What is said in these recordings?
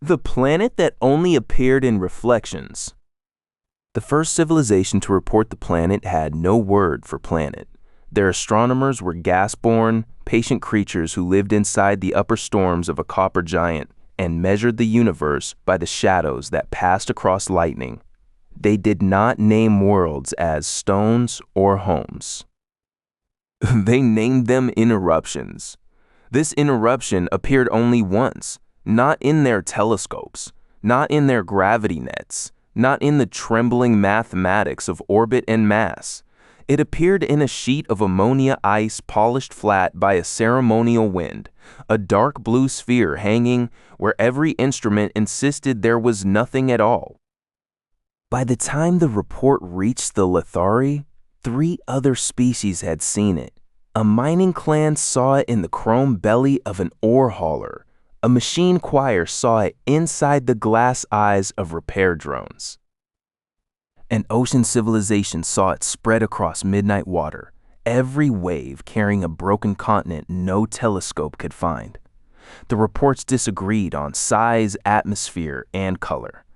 The planet that only appeared in reflections. The first civilization to report the planet had no word for planet. Their astronomers were gas-born, patient creatures who lived inside the upper storms of a copper giant and measured the universe by the shadows that passed across lightning. They did not name worlds as stones or homes. They named them interruptions. This interruption appeared only once, not in their telescopes, not in their gravity nets, not in the trembling mathematics of orbit and mass. It appeared in a sheet of ammonia ice polished flat by a ceremonial wind, a dark blue sphere hanging where every instrument insisted there was nothing at all. By the time the report reached the Lithari, 3 other species had seen it. A mining clan saw it in the chrome belly of an ore hauler. A machine choir saw it inside the glass eyes of repair drones. An ocean civilization saw it spread across midnight water, every wave carrying a broken continent no telescope could find. The reports disagreed on size, atmosphere, and color.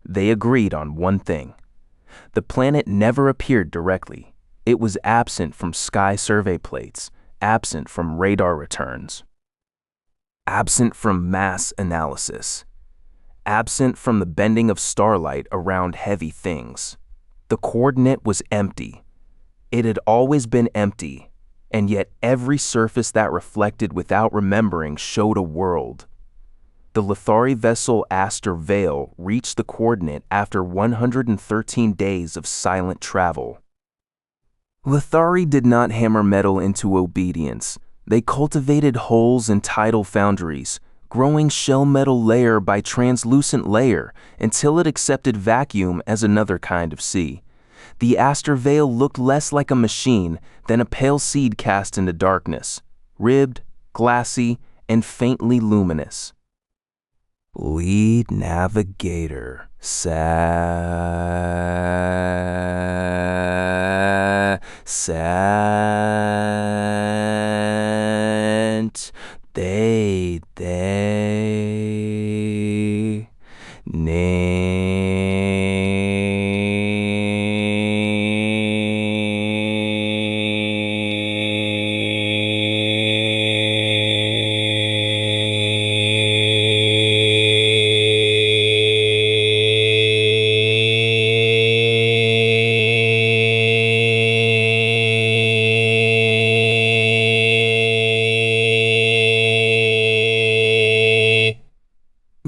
They agreed on one thing. The planet never appeared directly. It was absent from sky survey plates, absent from radar returns, absent from mass analysis, absent from the bending of starlight around heavy things. The coordinate was empty. It had always been empty, and yet every surface that reflected without remembering showed a world. The Lithari vessel Aster Vale reached the coordinate after 113 days of silent travel. Lithari did not hammer metal into obedience. They cultivated holes in tidal foundries, growing shell metal layer by translucent layer until it accepted vacuum as another kind of sea. The Aster Vale looked less like a machine than a pale seed cast into darkness, ribbed, glassy, and faintly luminous. Lead navigator, Sant, they,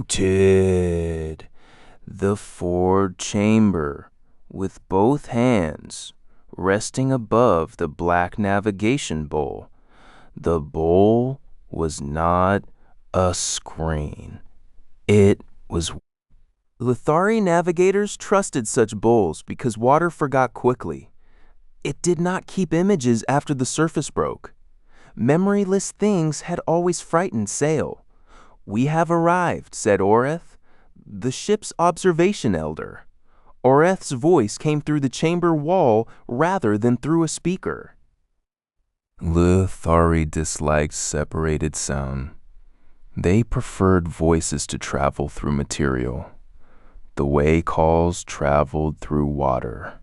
Tid, the forward chamber, with both hands resting above the black navigation bowl. The bowl was not a screen. It was. Lithari navigators trusted such bowls because water forgot quickly. It did not keep images after the surface broke. Memoryless things had always frightened Sail. "We have arrived," said Oreth, the ship's observation elder. Oreth's voice came through the chamber wall rather than through a speaker. Lithari disliked separated sound. They preferred voices to travel through material, the way calls traveled through water.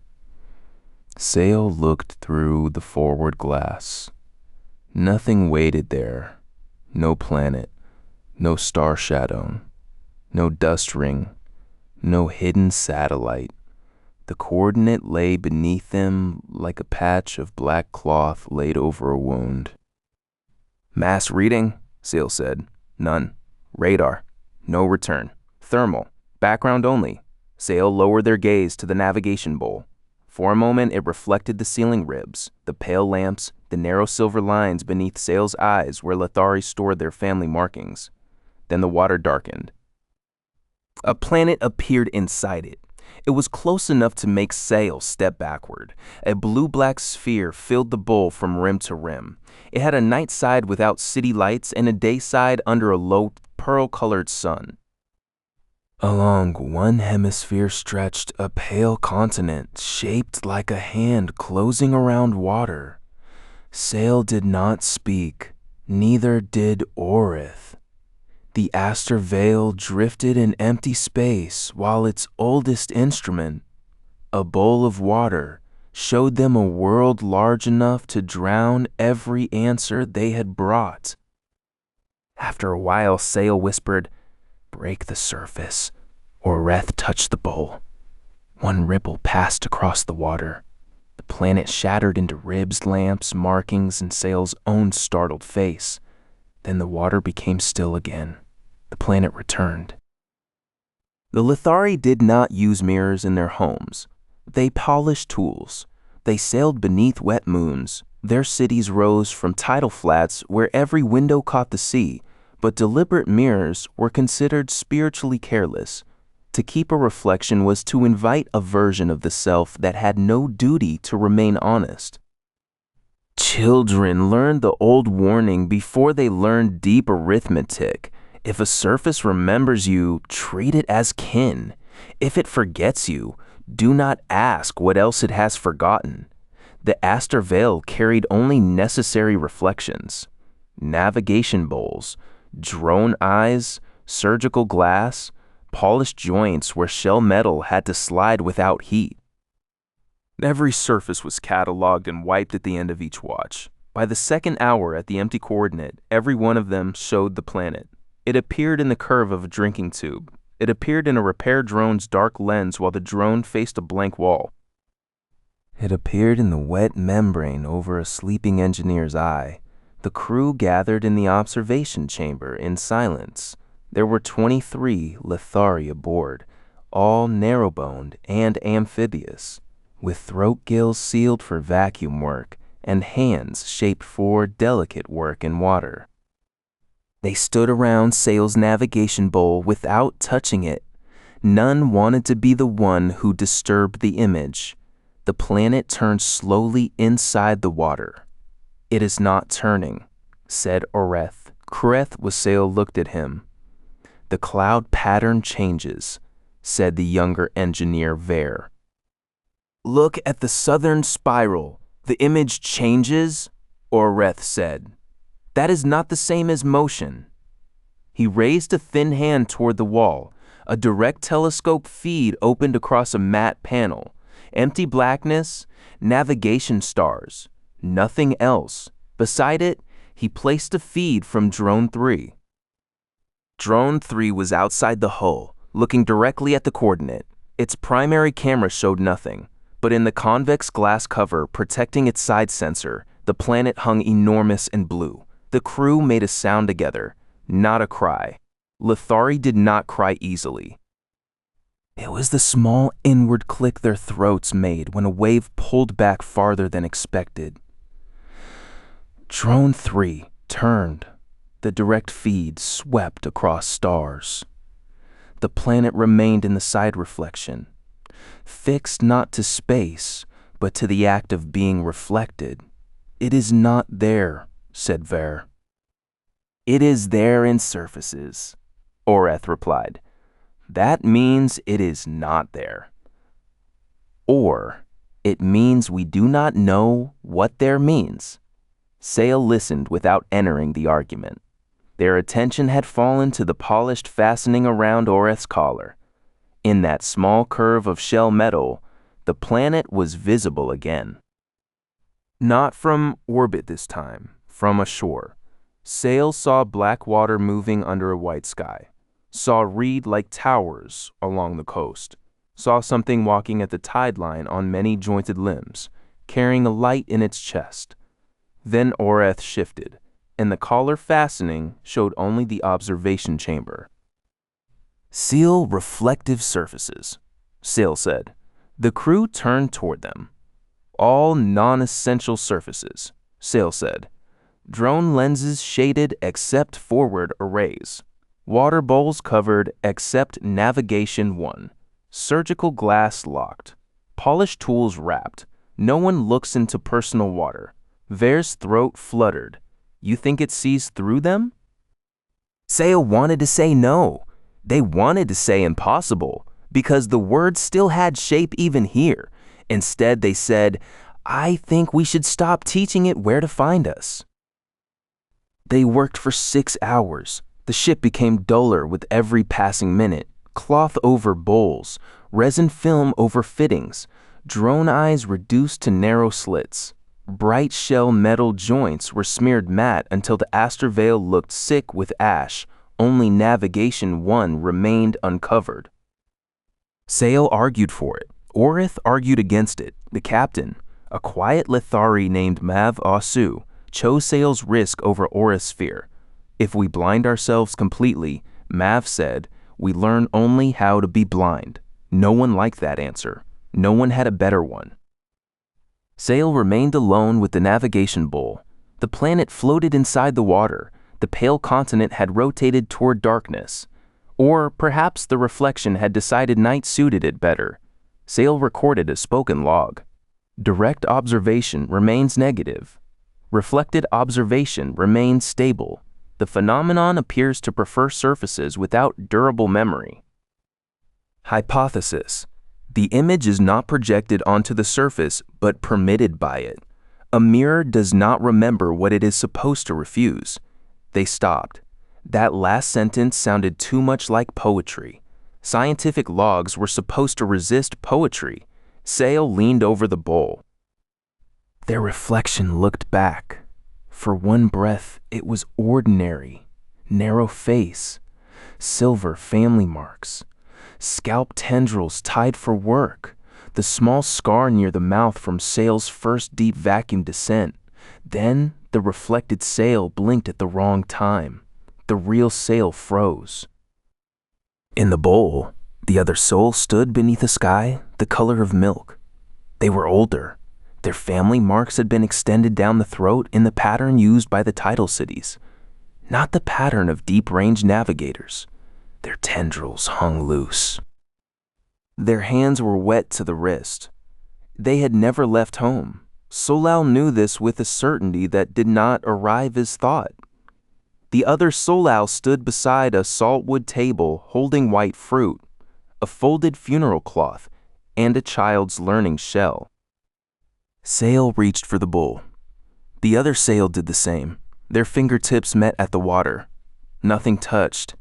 Sail looked through the forward glass. Nothing waited there. No planet. No star shadow, no dust ring, no hidden satellite. The coordinate lay beneath them like a patch of black cloth laid over a wound. "Mass reading," Seal said. "None. Radar. No return. Thermal. Background only." Sail lowered their gaze to the navigation bowl. For a moment it reflected the ceiling ribs, the pale lamps, the narrow silver lines beneath Sail's eyes where Lithari stored their family markings. Then the water darkened. A planet appeared inside it. It was close enough to make Sail step backward. A blue-black sphere filled the bowl from rim to rim. It had a night side without city lights and a day side under a low, pearl-colored sun. Along one hemisphere stretched a pale continent shaped like a hand closing around water. Sail did not speak, neither did Oreth. The aster veil drifted in empty space while its oldest instrument, a bowl of water, showed them a world large enough to drown every answer they had brought. After a while, Sail whispered, "Break the surface." Oreth touched the bowl. One ripple passed across the water. The planet shattered into ribs, lamps, markings, and Sail's own startled face. Then the water became still again. The planet returned. The Lithari did not use mirrors in their homes. They polished tools. They sailed beneath wet moons. Their cities rose from tidal flats where every window caught the sea, but deliberate mirrors were considered spiritually careless. To keep a reflection was to invite a version of the self that had no duty to remain honest. Children learned the old warning before they learned deep arithmetic. If a surface remembers you, treat it as kin. If it forgets you, do not ask what else it has forgotten. The aster veil carried only necessary reflections. Navigation bowls, drone eyes, surgical glass, polished joints where shell metal had to slide without heat. Every surface was cataloged and wiped at the end of each watch. By the second hour at the empty coordinate, every one of them showed the planet. It appeared in the curve of a drinking tube. It appeared in a repair drone's dark lens while the drone faced a blank wall. It appeared in the wet membrane over a sleeping engineer's eye. The crew gathered in the observation chamber in silence. There were 23 Lithari aboard, all narrow-boned and amphibious, with throat gills sealed for vacuum work and hands shaped for delicate work in water. They stood around Sail's navigation bowl without touching it. None wanted to be the one who disturbed the image. The planet turned slowly inside the water. "It is not turning," said Oreth. Kreth Wassail looked at him. "The cloud pattern changes," said the younger engineer Ver. "Look at the southern spiral. The image changes," Oreth said. "That is not the same as motion." He raised a thin hand toward the wall. A direct telescope feed opened across a matte panel. Empty blackness, navigation stars, nothing else. Beside it, he placed a feed from Drone 3. Drone 3 was outside the hull, looking directly at the coordinate. Its primary camera showed nothing, but in the convex glass cover protecting its side sensor, the planet hung enormous and blue. The crew made a sound together, not a cry. Lithari did not cry easily. It was the small inward click their throats made when a wave pulled back farther than expected. Drone 3 turned. The direct feed swept across stars. The planet remained in the side reflection, fixed not to space, but to the act of being reflected. "It is not there," said Ver. "It is there in surfaces," Oreth replied. "That means it is not there. Or it means we do not know what there means." Sail listened without entering the argument. Their attention had fallen to the polished fastening around Oreth's collar. In that small curve of shell metal, the planet was visible again. Not from orbit this time, from ashore. Sail saw black water moving under a white sky, saw reed-like towers along the coast, saw something walking at the tide line on many jointed limbs, carrying a light in its chest. Then Oreth shifted, and the collar fastening showed only the observation chamber. "Seal reflective surfaces," Sail said. The crew turned toward them. "All non-essential surfaces," Sail said. "Drone lenses shaded except forward arrays. Water bowls covered except navigation 1. Surgical glass locked. Polished tools wrapped. No one looks into personal water." Ver's throat fluttered. "You think it sees through them?" Sail wanted to say no. They wanted to say impossible, because the words still had shape even here. Instead, they said, "I think we should stop teaching it where to find us." They worked for 6 hours. The ship became duller with every passing minute. Cloth over bowls, resin film over fittings, drone eyes reduced to narrow slits. Bright shell metal joints were smeared matte until the aster veil looked sick with ash. Only Navigation 1 remained uncovered. Sail argued for it. Orith argued against it. The captain, a quiet Lithari named Mav Asu, chose Sail's risk over Orith's fear. If we blind ourselves completely, Mav said, we learn only how to be blind. No one liked that answer. No one had a better one. Sail remained alone with the navigation bowl. The planet floated inside the water. The pale continent had rotated toward darkness. Or perhaps the reflection had decided night suited it better. Sail recorded a spoken log. Direct observation remains negative. Reflected observation remains stable. The phenomenon appears to prefer surfaces without durable memory. Hypothesis. The image is not projected onto the surface, but permitted by it. A mirror does not remember what it is supposed to refuse. They stopped. That last sentence sounded too much like poetry. Scientific logs were supposed to resist poetry. Sail leaned over the bowl. Their reflection looked back. For one breath, it was ordinary. Narrow face, silver family marks, scalp tendrils tied for work, the small scar near the mouth from Sail's first deep vacuum descent. Then the reflected Sail blinked at the wrong time. The real Sail froze. In the bowl, the other soul stood beneath a sky the color of milk. They were older. Their family marks had been extended down the throat in the pattern used by the tidal cities, not the pattern of deep-range navigators. Their tendrils hung loose. Their hands were wet to the wrist. They had never left home. Solal knew this with a certainty that did not arrive as thought. The other Solal stood beside a saltwood table holding white fruit, a folded funeral cloth, and a child's learning shell. Sail reached for the bowl. The other Sail did the same. Their fingertips met at the water. Nothing touched.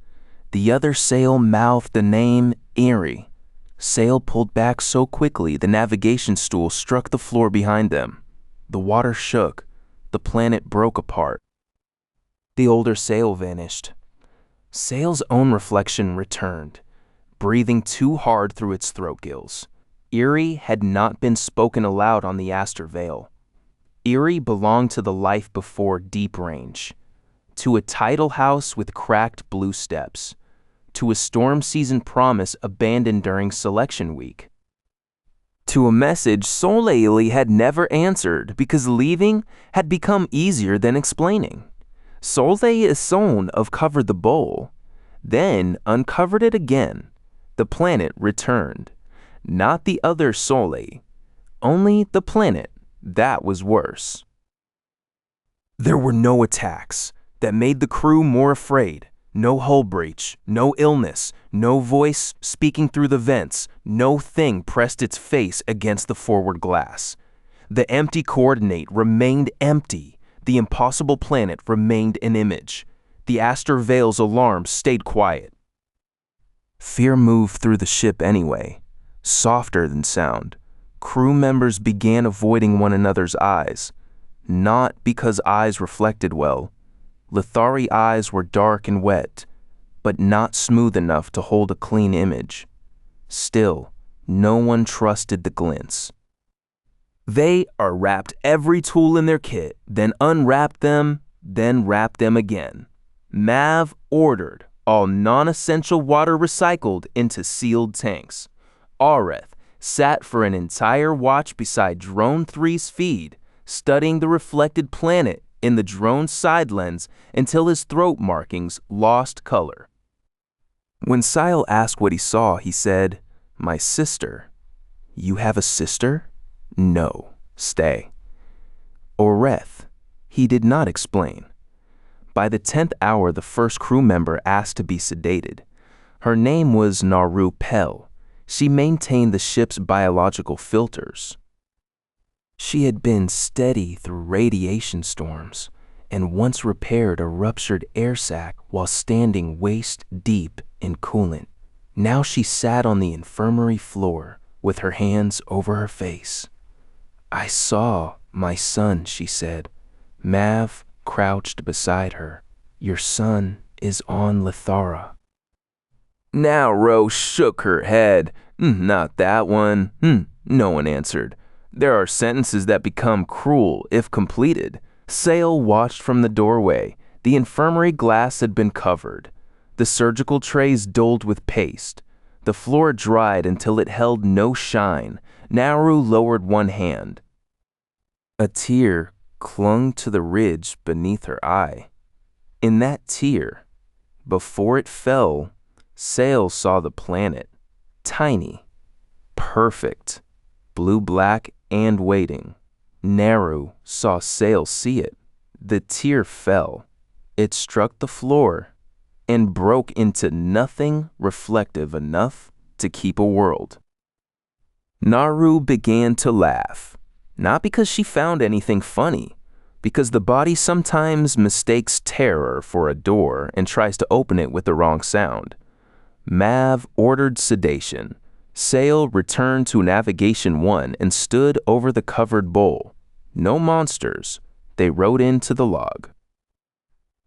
The other Sail mouthed the name Eerie. Sail pulled back so quickly the navigation stool struck the floor behind them. The water shook. The planet broke apart. The older Sail vanished. Sail's own reflection returned, breathing too hard through its throat gills. Eerie had not been spoken aloud on the aster veil. Eerie belonged to the life before deep range, to a tidal house with cracked blue steps, to a storm season promise abandoned during selection week, to a message Soleil had never answered because leaving had become easier than explaining. Soleil Son uncovered the bowl, then uncovered it again. The planet returned. Not the other Soleil, only the planet. That was worse. There were no attacks that made the crew more afraid. No hull breach, no illness, no voice speaking through the vents, no thing pressed its face against the forward glass. The empty coordinate remained empty. The impossible planet remained an image. The aster veil's alarm stayed quiet. Fear moved through the ship anyway, softer than sound. Crew members began avoiding one another's eyes, not because eyes reflected well. Lithari eyes were dark and wet, but not smooth enough to hold a clean image. Still, no one trusted the glints. They wrapped every tool in their kit, then unwrapped them, then wrapped them again. Mav ordered all non-essential water recycled into sealed tanks. Areth sat for an entire watch beside Drone 3's feed, studying the reflected planet in the drone's side lens until his throat markings lost color. When Sile asked what he saw, he said, "My sister." "You have a sister?" "No, stay." Oreth, he did not explain. By the 10th hour, the first crew member asked to be sedated. Her name was Naru Pel. She maintained the ship's biological filters. She had been steady through radiation storms, and once repaired a ruptured air sac while standing waist deep in coolant. Now she sat on the infirmary floor with her hands over her face. "I saw my son," she said. Mav crouched beside her. "Your son is on Lithara." Now Rose shook her head. Not that one." No one answered. "There are sentences that become cruel if completed." Sale watched from the doorway. The infirmary glass had been covered. The surgical trays dulled with paste. The floor dried until it held no shine. Naru lowered one hand. A tear clung to the ridge beneath her eye. In that tear, before it fell, Sale saw the planet. Tiny, perfect, blue-black and waiting. Naru saw Sale see it. The tear fell. It struck the floor and broke into nothing reflective enough to keep a world. Naru began to laugh, not because she found anything funny, because the body sometimes mistakes terror for a door and tries to open it with the wrong sound. Mav ordered sedation. Sale returned to Navigation 1 and stood over the covered bowl. No monsters. They wrote into the log.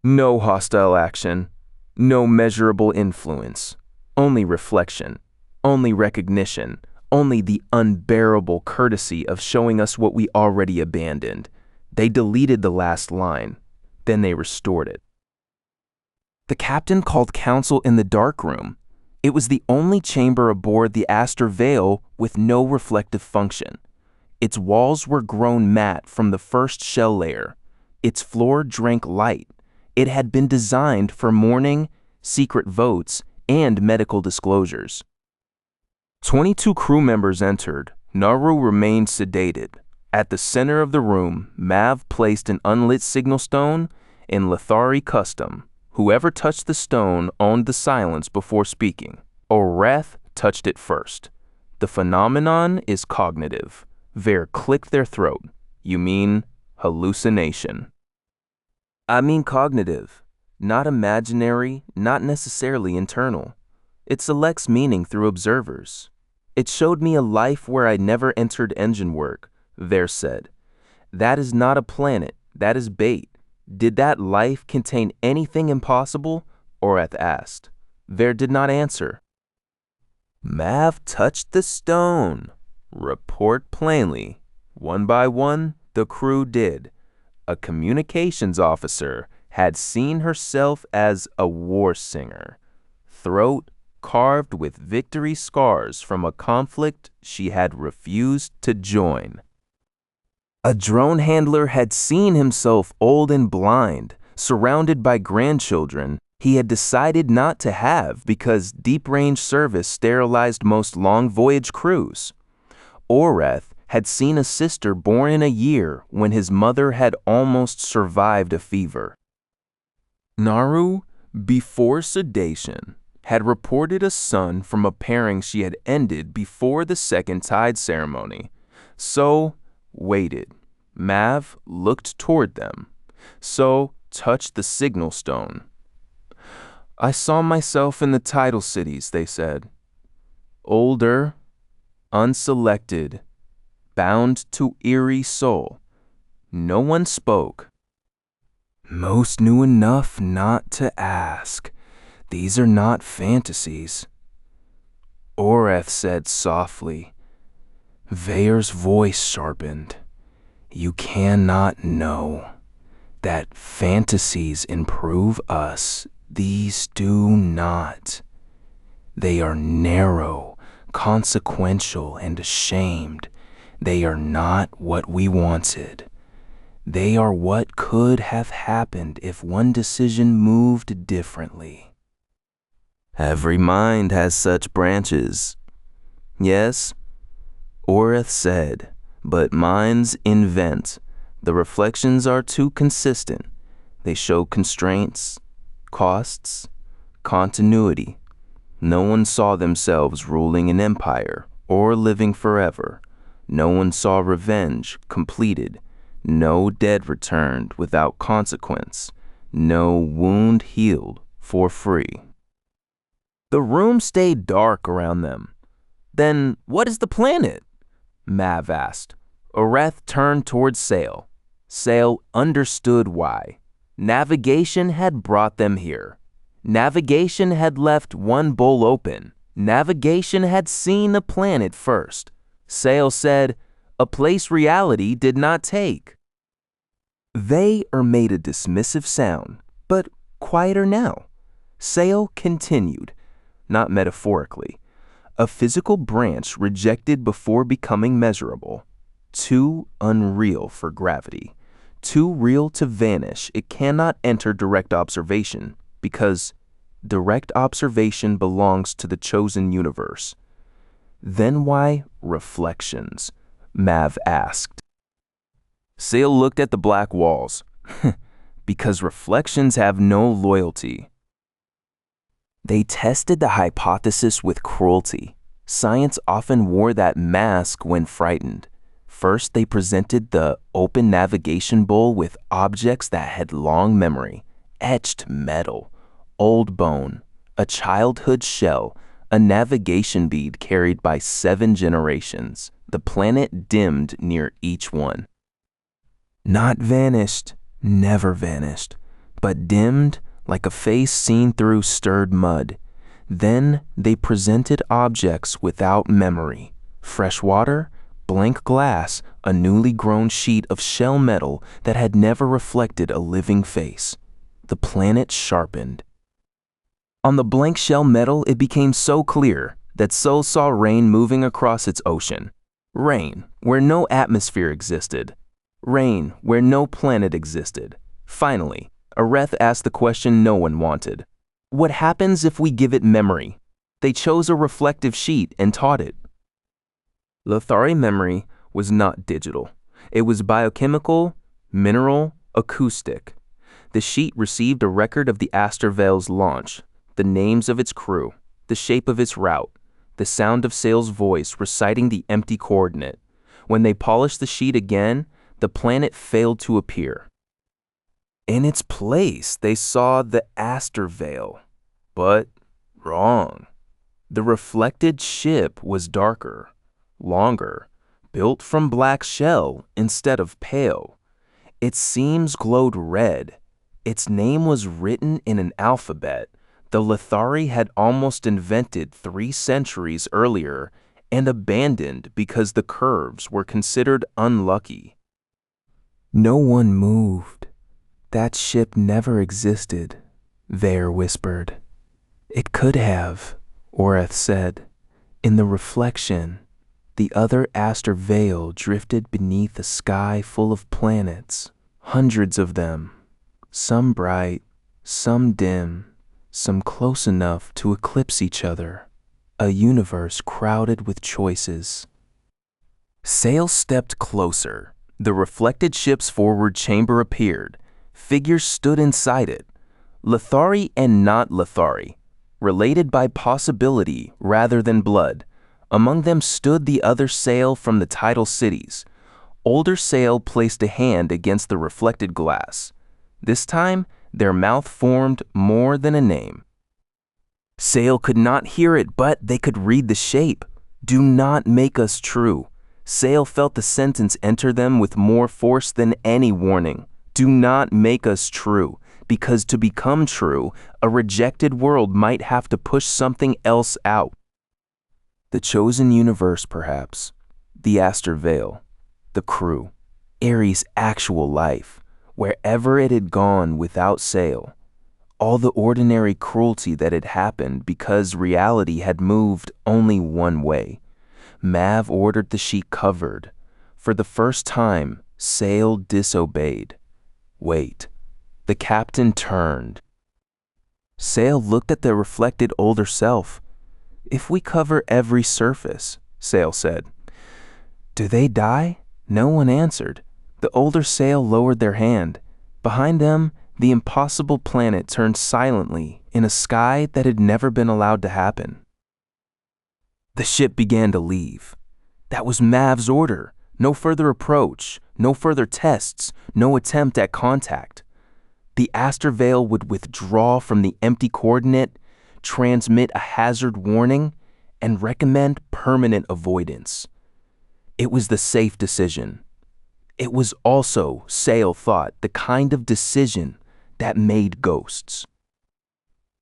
No hostile action. No measurable influence. Only reflection. Only recognition. Only the unbearable courtesy of showing us what we already abandoned. They deleted the last line. Then they restored it. The captain called council in the dark room. It was the only chamber aboard the Aster Veil with no reflective function. Its walls were grown matte from the first shell layer. Its floor drank light. It had been designed for mourning, secret votes, and medical disclosures. 22 crew members entered. Naru remained sedated. At the center of the room, Mav placed an unlit signal stone in Lithari custom. Whoever touched the stone owned the silence before speaking. Oreth touched it first. The phenomenon is cognitive. Ver clicked their throat. You mean hallucination. I mean cognitive, not imaginary, not necessarily internal. It selects meaning through observers. It showed me a life where I never entered engine work, Ver said. That is not a planet, that is bait. Did that life contain anything impossible? Oreth asked. Ver did not answer. Mav touched the stone. Report plainly. One by one, the crew did. A communications officer had seen herself as a war singer. Throat carved with victory scars from a conflict she had refused to join. A drone handler had seen himself old and blind, surrounded by grandchildren he had decided not to have because deep-range service sterilized most long-voyage crews. Oreth had seen a sister born in a year when his mother had almost survived a fever. Naru, before sedation, had reported a son from a pairing she had ended before the second tide ceremony. So, waited. Mav looked toward them. So touched the signal stone. I saw myself in the tidal cities, they said. Older, unselected, bound to eerie soul. No one spoke. Most knew enough not to ask. These are not fantasies. Oreth said softly. Vair's voice sharpened. You cannot know that fantasies improve us. These do not. They are narrow, consequential, and ashamed. They are not what we wanted. They are what could have happened if one decision moved differently. Every mind has such branches. Yes, Oreth said, but minds invent. The reflections are too consistent. They show constraints, costs, continuity. No one saw themselves ruling an empire or living forever. No one saw revenge completed. No dead returned without consequence. No wound healed for free. The room stayed dark around them. Then what is the planet? Mav asked. Oreth turned towards Sail. Sail understood why. Navigation had brought them here. Navigation had left one bowl open. Navigation had seen the planet first. Sail said, a place reality did not take. They made a dismissive sound, but quieter now. Sail continued, not metaphorically. A physical branch rejected before becoming measurable. Too unreal for gravity. Too real to vanish, it cannot enter direct observation, because direct observation belongs to the chosen universe. Then why reflections? Mav asked. Sail looked at the black walls. Because reflections have no loyalty. They tested the hypothesis with cruelty. Science often wore that mask when frightened. First, they presented the open navigation bowl with objects that had long memory, etched metal, old bone, a childhood shell, a navigation bead carried by 7 generations. The planet dimmed near each one. Not vanished, never vanished, but dimmed like a face seen through stirred mud. Then they presented objects without memory. Fresh water, blank glass, a newly grown sheet of shell metal that had never reflected a living face. The planet sharpened. On the blank shell metal, it became so clear that Sol saw rain moving across its ocean. Rain, where no atmosphere existed. Rain, where no planet existed. Finally, Oreth asked the question no one wanted. What happens if we give it memory? They chose a reflective sheet and taught it. Lothari memory was not digital. It was biochemical, mineral, acoustic. The sheet received a record of the Astervale's launch, the names of its crew, the shape of its route, the sound of Sail's voice reciting the empty coordinate. When they polished the sheet again, the planet failed to appear. In its place, they saw the Astervale, but wrong. The reflected ship was darker, longer, built from black shell instead of pale. Its seams glowed red. Its name was written in an alphabet the Lothari had almost invented 3 centuries earlier and abandoned because the curves were considered unlucky. No one moved. That ship never existed, Vare whispered. It could have, Oreth said. In the reflection, the other Astervale drifted beneath a sky full of planets, hundreds of them, some bright, some dim, some close enough to eclipse each other, a universe crowded with choices. Sail stepped closer. The reflected ship's forward chamber appeared. Figures stood inside it. Lothari and not Lothari, related by possibility rather than blood. Among them stood the other Sail from the tidal cities. Older Sail placed a hand against the reflected glass. This time, their mouth formed more than a name. Sail could not hear it, but they could read the shape. Do not make us true. Sail felt the sentence enter them with more force than any warning. Do not make us true, because to become true, a rejected world might have to push something else out. The chosen universe, perhaps. The Astervale. The crew. Eerie's actual life. Wherever it had gone without Sail. All the ordinary cruelty that had happened because reality had moved only one way. Mav ordered the sheet covered. For the first time, Sail disobeyed. Wait. The captain turned. Sail looked at the reflected older self. If we cover every surface, Sail said. Do they die? No one answered. The older Sail lowered their hand. Behind them, the impossible planet turned silently in a sky that had never been allowed to happen. The ship began to leave. That was Mav's order, No further approach, no further tests, no attempt at contact. The aster veil would withdraw from the empty coordinate, transmit a hazard warning, and recommend permanent avoidance. It was the safe decision. It was also, Sale thought, the kind of decision that made ghosts.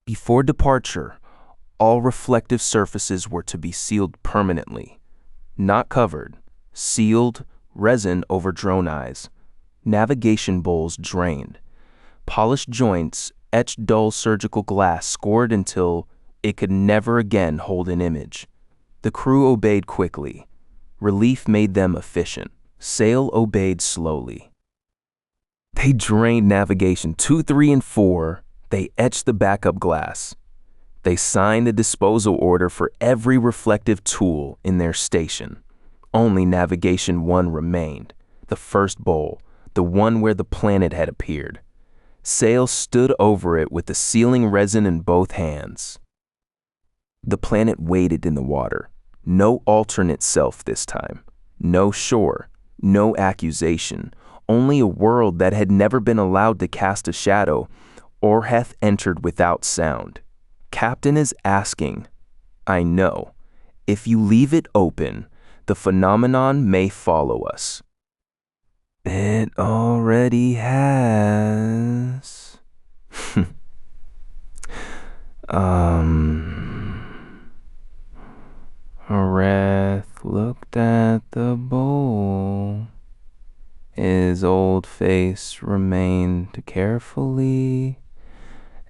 Before departure, all reflective surfaces were to be sealed permanently. Not covered, sealed, resin over drone eyes, navigation bowls drained, polished joints etched dull surgical glass scored until it could never again hold an image. The crew obeyed quickly. Relief made them efficient. Sale obeyed slowly. They drained navigation 2, 3, and 4. They etched the backup glass. They signed the disposal order for every reflective tool in their station. Only navigation 1 remained, the first bowl, the one where the planet had appeared. Sale stood over it with the sealing resin in both hands. The planet waited in the water. No alternate self this time. No shore, no accusation, only a world that had never been allowed to cast a shadow or hath entered without sound. Captain is asking, I know, if you leave it open, the phenomenon may follow us. It already has. Wrath looked at the bowl. His old face remained carefully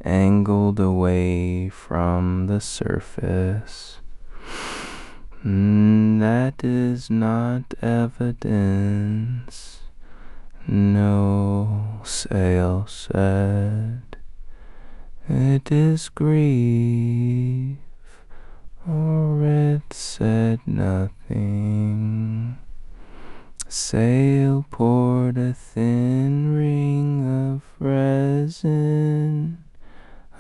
angled away from the surface. That is not evidence. No, Sale said. It is grief. Or it said nothing. Sale poured a thin ring of resin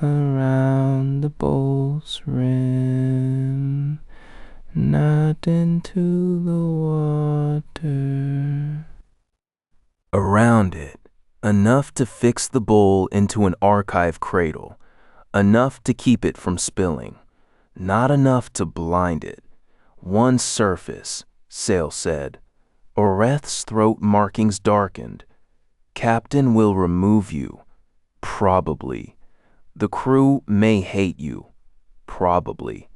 around the bowl's rim, not into the water. Around it, enough to fix the bowl into an archive cradle, enough to keep it from spilling, not enough to blind it. One surface, Sale said. Oreth's throat markings darkened. Captain will remove you. Probably. The crew may hate you. Probably.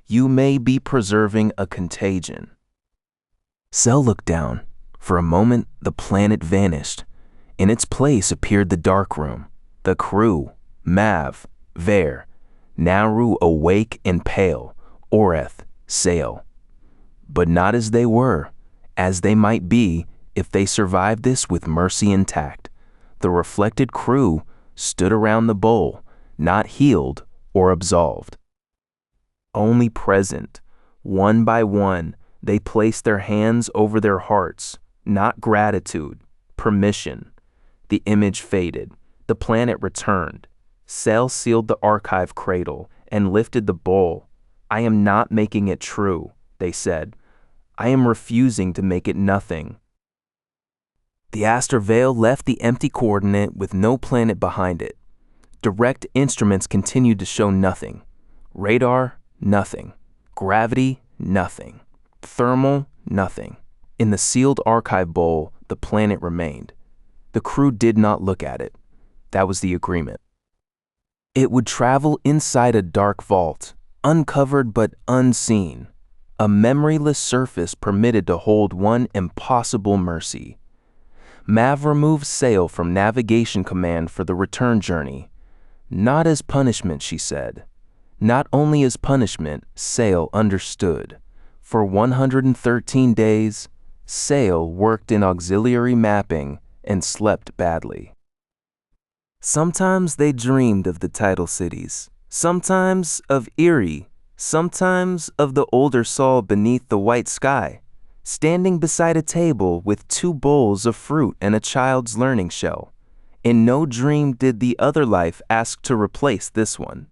You may be preserving a contagion. Sale looked down. For a moment, the planet vanished. In its place appeared the dark room. The crew, Mav, Vare, Naru awake and pale, Oreth, Sale. But not as they were, as they might be if they survived this with mercy intact. The reflected crew stood around the bowl, not healed or absolved. Only present, one by one, they placed their hands over their hearts, not gratitude, permission. The image faded. The planet returned. Sale sealed the archive cradle and lifted the bowl. I am not making it true, they said. I am refusing to make it nothing. The aster veil left the empty coordinate with no planet behind it. Direct instruments continued to show nothing. Radar, nothing. Gravity, nothing. Thermal, nothing. In the sealed archive bowl, the planet remained. The crew did not look at it. That was the agreement. It would travel inside a dark vault, uncovered but unseen. A memoryless surface permitted to hold one impossible mercy. Mav removed Sale from navigation command for the return journey. Not as punishment, she said. Not only as punishment, Sale understood. For 113 days, Sale worked in auxiliary mapping and slept badly. Sometimes they dreamed of the tidal cities, sometimes of Eerie, sometimes of the older Saul beneath the white sky, standing beside a table with 2 bowls of fruit and a child's learning shell. In no dream did the other life ask to replace this one.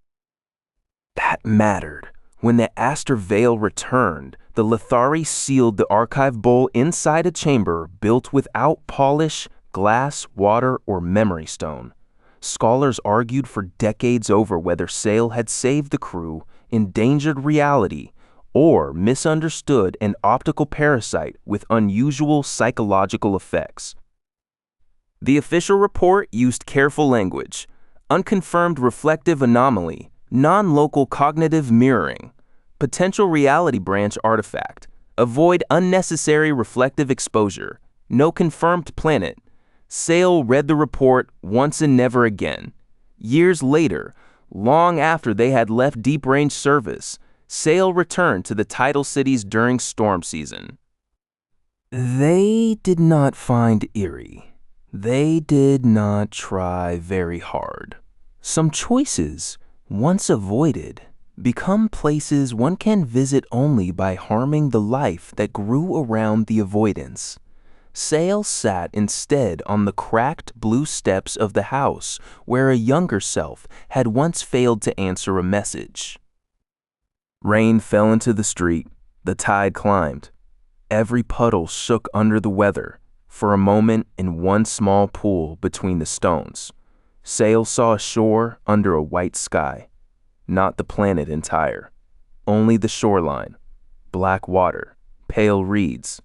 That mattered. When the aster veil returned, The Lithari sealed the archive bowl inside a chamber built without polish, glass, water, or memory stone. Scholars argued for decades over whether Sale had saved the crew, endangered reality, or misunderstood an optical parasite with unusual psychological effects. The official report used careful language: unconfirmed reflective anomaly, non-local cognitive mirroring, potential reality branch artifact, avoid unnecessary reflective exposure, no confirmed planet. Sale read the report once and never again. Years later, long after they had left Deep Range service, Sale returned to the tidal cities during storm season. They did not find eerie. They did not try very hard. Some choices, once avoided, become places one can visit only by harming the life that grew around the avoidance. Sale sat instead on the cracked blue steps of the house where a younger self had once failed to answer a message. Rain fell into the street. The tide climbed. Every puddle shook under the weather. For a moment, in one small pool between the stones, Sale saw a shore under a white sky. Not the planet entire. Only the shoreline. Black water. Pale reeds.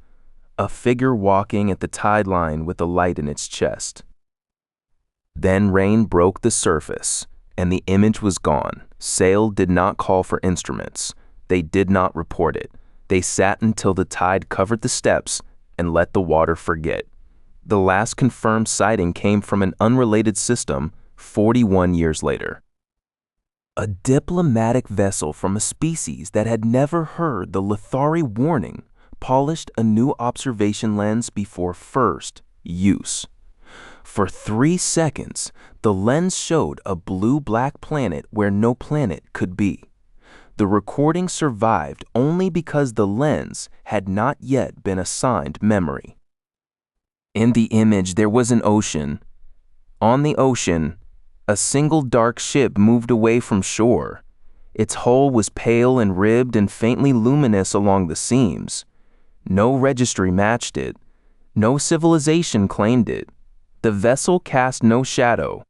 A figure walking at the tide line with a light in its chest. Then rain broke the surface, and the image was gone. Sale did not call for instruments. They did not report it. They sat until the tide covered the steps and let the water forget. The last confirmed sighting came from an unrelated system 41 years later. A diplomatic vessel from a species that had never heard the Lithari warning polished a new observation lens before first use. For 3 seconds, the lens showed a blue-black planet where no planet could be. The recording survived only because the lens had not yet been assigned memory. In the image, there was an ocean. On the ocean, a single dark ship moved away from shore. Its hull was pale and ribbed and faintly luminous along the seams. No registry matched it. No civilization claimed it. The vessel cast no shadow.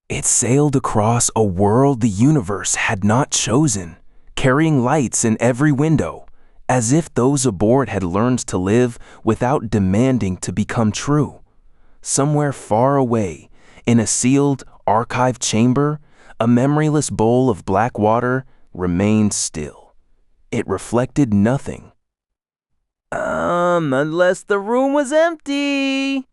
It sailed across a world the universe had not chosen, carrying lights in every window, as if those aboard had learned to live without demanding to become true. Somewhere far away, in a sealed, archived chamber, a memoryless bowl of black water remained still. It reflected nothing. Unless the room was empty.